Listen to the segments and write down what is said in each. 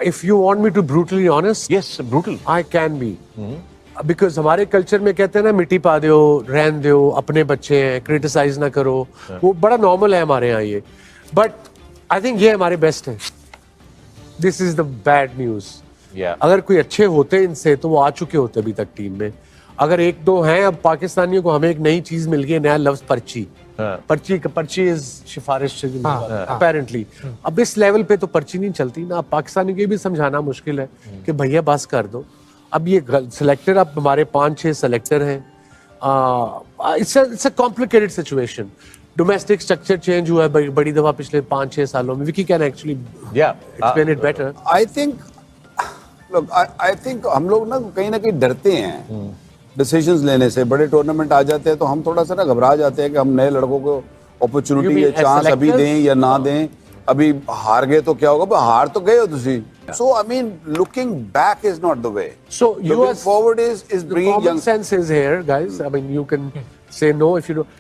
If you want me to brutally honest, Yes, brutal. I can be. Because हमारे culture में कहते हैं ना मिट्टी पा दो, रहन दो, अपने बच्चे हैं, क्रिटिसाइज ना करो, वो बड़ा नॉर्मल है हमारे यहाँ ये. बट आई थिंक ये हमारे बेस्ट है. This is the bad news. Yeah. अगर कोई अच्छे होते इनसे तो वो आ चुके होते अभी तक टीम में. अगर एक दो हैं, अब पाकिस्तानियों को हमें एक नई चीज मिल गई, नया लफ्ज पर्ची. पर्ची इज सिफारिश अपेरेंटली. अब इस लेवल पे तो पर्ची नहीं चलती ना. पाकिस्तानियों को भी समझाना मुश्किल है कि भैया बस कर दो. अब ये सिलेक्टर, अब हमारे 5-6 सिलेक्टर हैं. It's a complicated situation. Domestic structure change हुआ है बड़ी दफा पिछले 5-6 सालों में. Vicky can actually explain it better. I think हम लोग ना कहीं डरते हैं डिसीजंस लेने से. बड़े टूर्नामेंट आ जाते हैं तो हम थोड़ा सा ना घबरा जाते हैं कि हम नए लड़कों को अपॉर्चुनिटी या चांस अभी दें या ना दें. अभी हार गए तो क्या होगा? हार तो गए हो तुसी. So I mean, looking back is not the way. So you looking forward is bringing common young sense is here, guys. I mean, you can say no if you don't.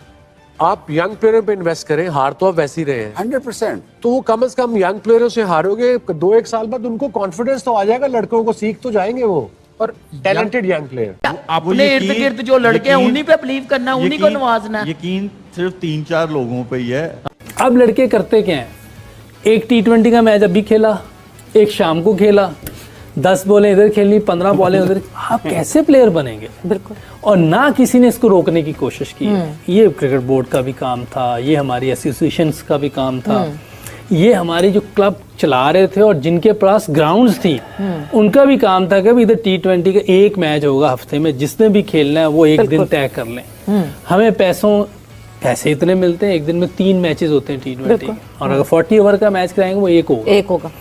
आप यंग प्लेयर पे invest करें. हार तो आप वैसे ही रहे हैं 100%. तो वो कम से कम यंग प्लेयरों से हारोगे 2-1 साल बाद उनको कॉन्फिडेंस तो आ जाएगा. लड़कों को सीख तो जाएंगे वो. और टैलेंटेड यंग प्लेयर अपने इर्द गिर्द जो लड़के हैं उन्हीं पे बिलीव करना, उन्हीं को नवाजना है. यकीन सिर्फ 3-4 लोगों पे ही है. अब लड़के करते क्या हैं? एक T20 का मैच अभी खेला, एक शाम को खेला, 10 बॉलें इधर खेलनी, 15 बॉलें उधर. आप कैसे प्लेयर बनेंगे? बिल्कुल. और ना किसी ने इसको रोकने की कोशिश की है. ये क्रिकेट बोर्ड का भी काम था, ये हमारी एसोसिएशंस का भी काम था, ये हमारे जो क्लब चला रहे थे और जिनके पास ग्राउंड्स थी उनका भी काम था कि इधर T20 का एक मैच होगा हफ्ते में, जिसने भी खेलना है वो एक दिन तय कर लें. हमें पैसे इतने मिलते हैं, एक दिन में 3 मैचेस होते हैं T20 और अगर 40 ओवर का मैच कराएंगे वो एक होगा.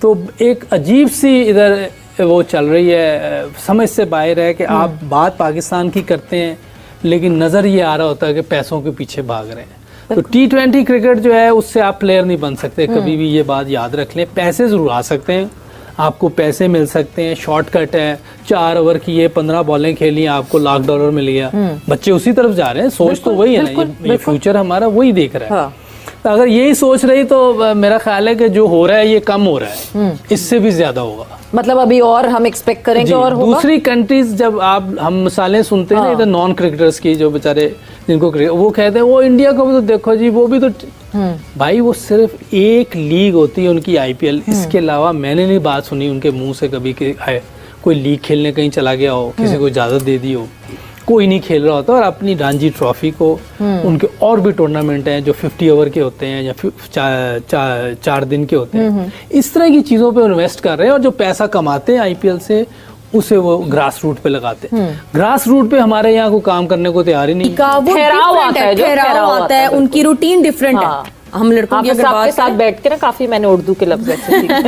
तो एक अजीब सी इधर वो चल रही है, समझ से बाहर है कि आप बात पाकिस्तान की करते हैं लेकिन नज़र ये आ रहा होता है कि पैसों के पीछे भाग रहे हैं. तो T20 क्रिकेट जो है उससे आप प्लेयर नहीं बन सकते. कभी भी ये बात याद रख लें. पैसे ज़रूर आ सकते हैं, आपको पैसे मिल सकते हैं, शॉर्टकट है. 4 ओवर की ये 15 बॉलें खेली, आपको $1,00,000 मिल गया. बच्चे उसी तरफ जा रहे हैं. सोच तो वही है ना, ये फ्यूचर हमारा वही देख रहा है. तो अगर यही सोच रही तो मेरा ख्याल है कि जो हो रहा है ये कम हो रहा है, इससे भी ज्यादा होगा. मतलब अभी और हम एक्सपेक्ट करेंगे और होगा. दूसरी कंट्रीज जब हम मिसालें सुनते हैं ना इधर नॉन क्रिकेटर्स की, जो बेचारे जिनको वो कहते हैं वो इंडिया को भी तो देखो जी, वो भी तो भाई वो सिर्फ एक लीग होती है उनकी IPL. इसके अलावा मैंने नहीं बात सुनी उनके मुंह से कभी कि कोई लीग खेलने कहीं चला गया हो, किसी को इजाजत दे दी हो. कोई नहीं खेल रहा होता. और अपनी रणजी ट्रॉफी को, उनके और भी टूर्नामेंट हैं जो 50 ओवर के होते हैं या 4 दिन के होते हैं, इस तरह की चीज़ों पे इन्वेस्ट कर रहे हैं. और जो पैसा कमाते हैं IPL से उसे वो ग्रास रूट पे लगाते हैं. ग्रास रूट पे हमारे यहाँ को काम करने को तैयार ही नहीं. ठहराव आता है, उनकी रूटीन डिफरेंट है. हम लड़कों की आपके साथ बैठ के ना काफी मैंने उर्दू के लफ्ज ऐसे सीखे.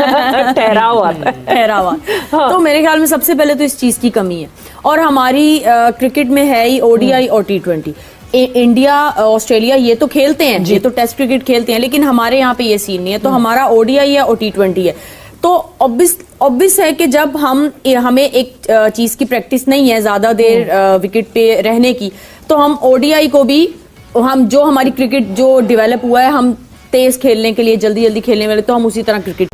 ठहराव आता है. ठहराव. तो मेरे ख्याल में सबसे पहले तो इस चीज की कमी है. और हमारी क्रिकेट में है ही ODI और T20. इंडिया ऑस्ट्रेलिया ये तो खेलते हैं, ये तो टेस्ट क्रिकेट खेलते हैं, लेकिन हमारे यहाँ पे ये सीन नहीं है. तो हमारा ODI है और T20 है. तो ऑब्वियस है कि जब हमें एक चीज की प्रैक्टिस नहीं है ज्यादा देर विकेट पे रहने की, तो हम ODI को भी जो हमारी क्रिकेट जो डेवलप हुआ है, हम तेज खेलने के लिए, जल्दी खेलने वाले, तो हम उसी तरह क्रिकेट.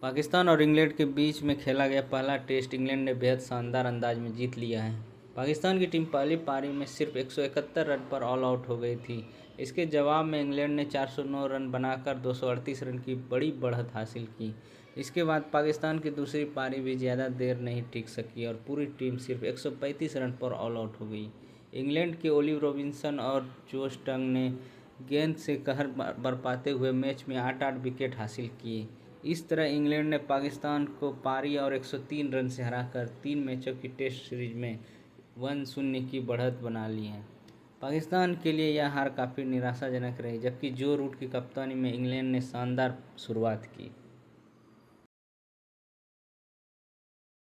पाकिस्तान और इंग्लैंड के बीच में खेला गया पहला टेस्ट इंग्लैंड ने बेहद शानदार अंदाज में जीत लिया है. पाकिस्तान की टीम पहली पारी में सिर्फ 171 रन पर ऑल आउट हो गई थी. इसके जवाब में इंग्लैंड ने 409 रन बनाकर 238 रन की बड़ी बढ़त हासिल की. इसके बाद पाकिस्तान की दूसरी पारी भी ज़्यादा देर नहीं टिक सकी और पूरी टीम सिर्फ 135 रन पर ऑल आउट हो गई. इंग्लैंड के ओलिव रॉबिन्सन और जो स्टंग ने गेंद से कहर बरपाते हुए मैच में 8 विकेट हासिल किए. इस तरह इंग्लैंड ने पाकिस्तान को पारी और 103 रन से हराकर 3 मैचों की टेस्ट सीरीज में 1-0 की बढ़त बना ली है. पाकिस्तान के लिए यह हार काफ़ी निराशाजनक रही, जबकि जो रूट की कप्तानी में इंग्लैंड ने शानदार शुरुआत की.